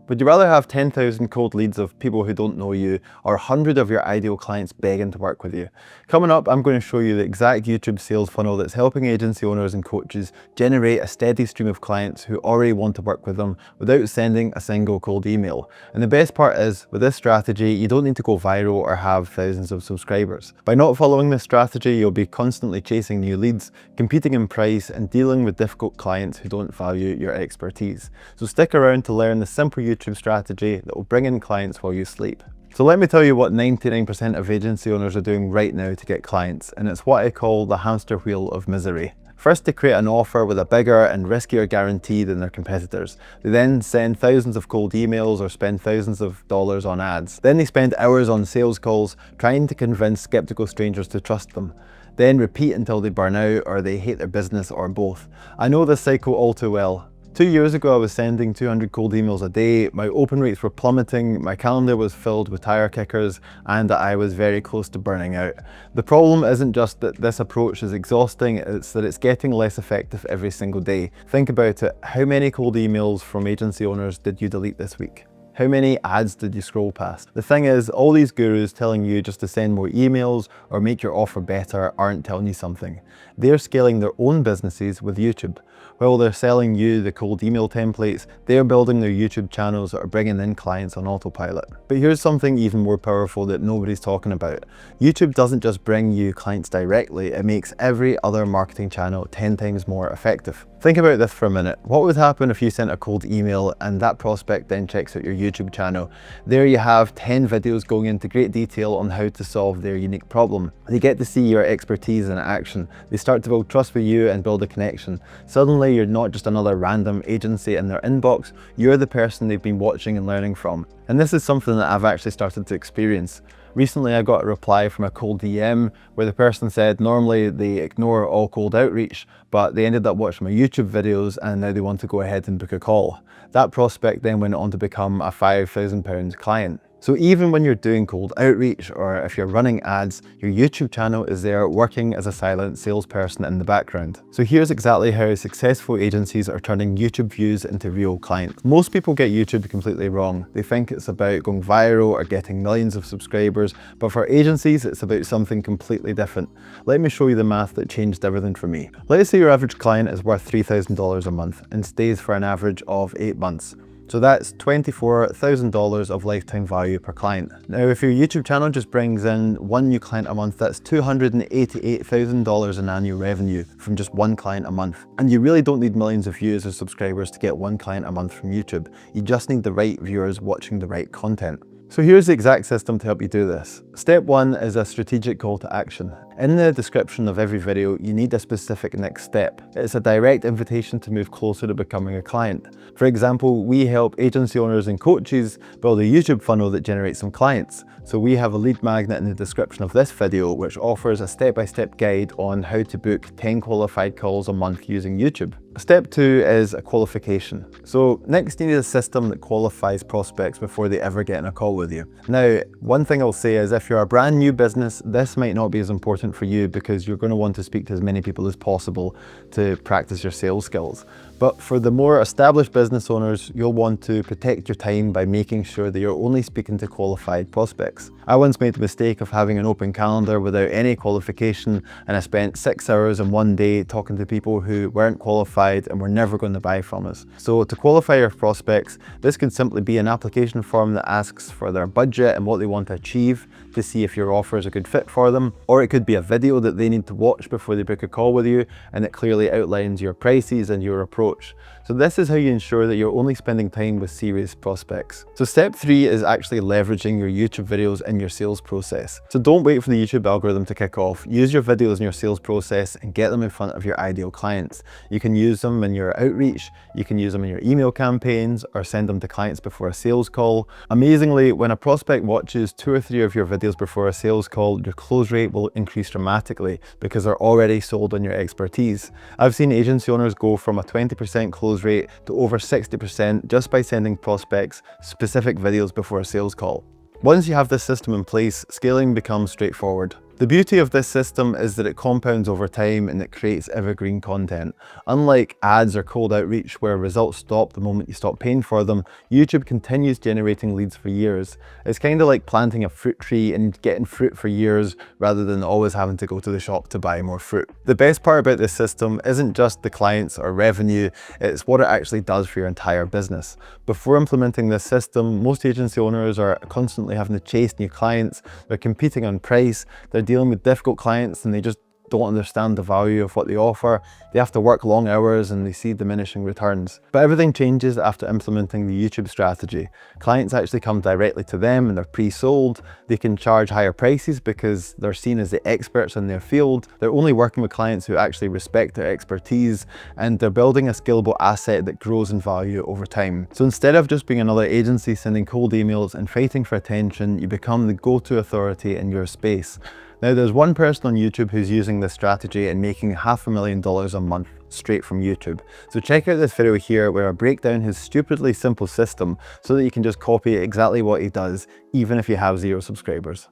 Would you rather have 10,000 cold leads of people who don't know you, or 100 of your ideal clients begging to work with you? Coming up, I'm going to show you the exact YouTube sales funnel that's helping agency owners and coaches generate a steady stream of clients who already want to work with them without sending a single cold email. And the best part is, with this strategy, you don't need to go viral or have thousands of subscribers. By not following this strategy, you'll be constantly chasing new leads, competing in price, and dealing with difficult clients who don't value your expertise. So stick around to learn the simple YouTube strategy that will bring in clients while you sleep. So let me tell you what 99% of agency owners are doing right now to get clients, and it's what I call the hamster wheel of misery. First, they create an offer with a bigger and riskier guarantee than their competitors. They then send thousands of cold emails or spend thousands of dollars on ads. Then they spend hours on sales calls trying to convince skeptical strangers to trust them. Then repeat until they burn out or they hate their business, or both. I know this cycle all too well. 2 years ago, I was sending 200 cold emails a day, my open rates were plummeting, my calendar was filled with tire kickers, and I was very close to burning out. The problem isn't just that this approach is exhausting, it's that it's getting less effective every single day. Think about it, how many cold emails from agency owners did you delete this week? How many ads did you scroll past? The thing is, all these gurus telling you just to send more emails or make your offer better aren't telling you something. They're scaling their own businesses with YouTube. While they're selling you the cold email templates, they're building their YouTube channels that are bringing in clients on autopilot. But here's something even more powerful that nobody's talking about. YouTube doesn't just bring you clients directly, it makes every other marketing channel 10 times more effective. Think about this for a minute. What would happen if you sent a cold email and that prospect then checks out your YouTube channel? There you have 10 videos going into great detail on how to solve their unique problem. They get to see your expertise in action. They start to build trust with you and build a connection. Suddenly you're not just another random agency in their inbox, you're the person they've been watching and learning from. And this is something that I've actually started to experience. Recently I got a reply from a cold DM where the person said normally they ignore all cold outreach, but they ended up watching my YouTube videos and now they want to go ahead and book a call. That prospect then went on to become a £5,000 client. So even when you're doing cold outreach or if you're running ads, your YouTube channel is there working as a silent salesperson in the background. So here's exactly how successful agencies are turning YouTube views into real clients. Most people get YouTube completely wrong. They think it's about going viral or getting millions of subscribers, but for agencies, it's about something completely different. Let me show you the math that changed everything for me. Let's say your average client is worth $3,000 a month and stays for an average of 8 months. So that's $24,000 of lifetime value per client. Now, if your YouTube channel just brings in one new client a month, that's $288,000 in annual revenue from just one client a month. And you really don't need millions of views or subscribers to get one client a month from YouTube. You just need the right viewers watching the right content. So here's the exact system to help you do this. Step 1 is a strategic call to action. In the description of every video, you need a specific next step. It's a direct invitation to move closer to becoming a client. For example, we help agency owners and coaches build a YouTube funnel that generates some clients. So we have a lead magnet in the description of this video, which offers a step-by-step guide on how to book 10 qualified calls a month using YouTube. Step 2 is a qualification. So next you need a system that qualifies prospects before they ever get in a call with you. Now, one thing I'll say is if you're a brand new business, this might not be as important for you because you're going to want to speak to as many people as possible to practice your sales skills. But for the more established business owners, you'll want to protect your time by making sure that you're only speaking to qualified prospects. I once made the mistake of having an open calendar without any qualification, and I spent 6 hours in one day talking to people who weren't qualified and were never going to buy from us. So to qualify your prospects, this can simply be an application form that asks for their budget and what they want to achieve to see if your offer is a good fit for them, or it could be a video that they need to watch before they book a call with you, and it clearly outlines your prices and your approach. So this is how you ensure that you're only spending time with serious prospects. So step 3 is actually leveraging your YouTube videos in your sales process. So don't wait for the YouTube algorithm to kick off. Use your videos in your sales process and get them in front of your ideal clients. You can use them in your outreach, you can use them in your email campaigns, or send them to clients before a sales call. Amazingly, when a prospect watches 2 or 3 of your videos before a sales call, your close rate will increase dramatically because they're already sold on your expertise. I've seen agency owners go from a 20% close rate to over 60% just by sending prospects specific videos before a sales call. Once you have this system in place, scaling becomes straightforward. The beauty of this system is that it compounds over time and it creates evergreen content. Unlike ads or cold outreach where results stop the moment you stop paying for them, YouTube continues generating leads for years. It's kind of like planting a fruit tree and getting fruit for years rather than always having to go to the shop to buy more fruit. The best part about this system isn't just the clients or revenue, it's what it actually does for your entire business. Before implementing this system, most agency owners are constantly having to chase new clients, they're competing on price, they're dealing with difficult clients and they just don't understand the value of what they offer. They have to work long hours and they see diminishing returns. But everything changes after implementing the YouTube strategy. Clients actually come directly to them and they're pre-sold. They can charge higher prices because they're seen as the experts in their field. They're only working with clients who actually respect their expertise, and they're building a scalable asset that grows in value over time. So instead of just being another agency sending cold emails and fighting for attention, you become the go-to authority in your space. Now, there's one person on YouTube who's using this strategy and making $500,000 a month straight from YouTube. So check out this video here where I break down his stupidly simple system so that you can just copy exactly what he does, even if you have 0 subscribers.